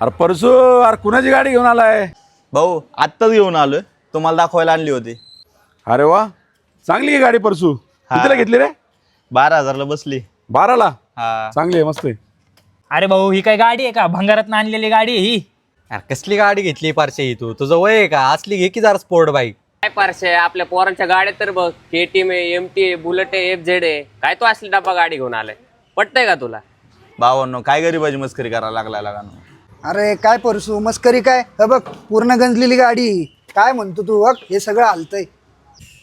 अरे परसू, अरे कुणाची गाडी घेऊन आलाय? भाऊ आत्ताच घेऊन आलोय, तुम्हाला दाखवायला आणली होती. अरे वा, चांगली आहे गाडी परसू. कितीला घेतली रे? 12,000ला बसली. 12ला? हा. चांगली आहे, मस्त आहे. अरे भाऊ, ही काय गाडी आहे का? भंगारात आणलेली गाडी आहे ही. यार कसली गाडी घेतली पारशे ही? तुझं वय आहे का? असली घे की जरा स्पोर्ट बाईक. काय पारशे, आपल्या पोरांच्या गाड्या तर बघ, KTM आहे, MT आहे, बुलेट आहे, FZ आहे. काय तो असली डब्बा गाडी घेऊन आलाय? पटतंय का तुला? भावांनो, काय गरीबाची मस्करी करायला लागलाय लगानो. अरे काय परसू मस्करी काय? हे बघ पूर्ण गंजलेली गाडी. काय म्हणतो तू? बघ हे सगळं हलतंय.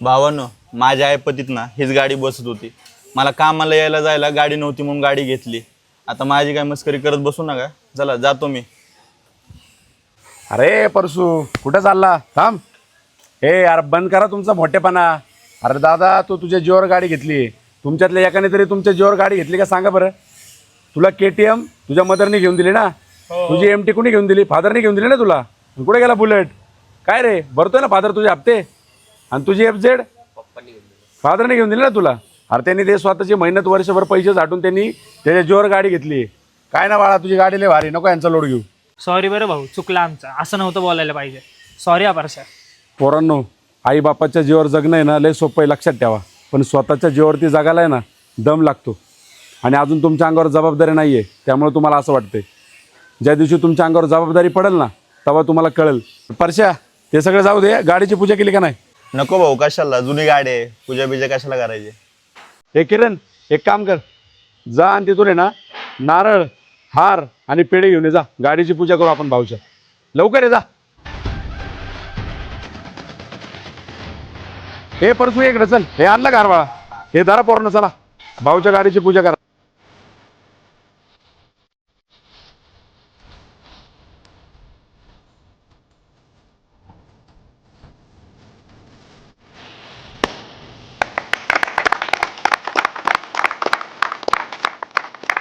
भावांनो, माझ्या ऐपतीत ना हीच गाडी बसत होती. मला कामाला यायला जायला गाडी नव्हती म्हणून गाडी घेतली. आता माझी काय मस्करी करत बसू नका, चला जातो मी. अरे परसू, कुठं चालला? थांब. ए यार, बंद करा तुमचा मोठेपणा. अरे दादा, तू तुझ्या जीवावर गाडी घेतली. तुमच्यातल्या एकाने तरी तुमच्या जीवावर गाडी घेतली का सांगा बरं. तुला KTM तुझ्या मदरने घेऊन दिली ना. तुझी MT कुणी घेऊन दिली? फादरने घेऊन दिली ना तुला. कुठे गेला बुलेट? काय रे, भरतोय ना फादर तुझे हप्ते? आणि तुझी FZ फादरने घेऊन दिली ना तुला. अरे त्यांनी ते स्वतःची मेहनत वर्षभर पैसे साठून त्यांनी त्याच्या जीवावर गाडी घेतली. काय ना बाळा, तुझी गाडी लय भारी, नको यांचा लोड घेऊ. सॉरी बरं भाऊ, चुकला आमचा. असं नव्हतं बोलायला पाहिजे. सॉरी हा परशा. पोरांनो, आई बापाच्या जीवावर जगणं आहे ना लय सोपं आहे, लक्षात ठेवा. पण स्वतःच्या जीवावरती जगायला आहे ना दम लागतो. आणि अजून तुमच्या अंगावर जबाबदारी नाही आहे, त्यामुळे तुम्हाला असं वाटतंय. ज्या दिवशी तुमच्या अंगावर जबाबदारी पडेल ना, तेव्हा तुम्हाला कळेल. परश्या, ते सगळं जाऊ दे. गाडीची पूजा केली का नाही? नको भाऊ, कशाला, जुनी गाडी आहे, पूजा बिजा कशाला करायची. हे किरण, एक काम कर, जा आणि तिथून आहे ना नारळ, हार आणि पेढे घेऊन ये. जा, गाडीची पूजा करू आपण भाऊच्या. लवकर ये, जा. हे परसू इकडे चल. हे आणलं कारवाळा. हे धरा पोरांनो, चला भाऊच्या गाडीची पूजा करा.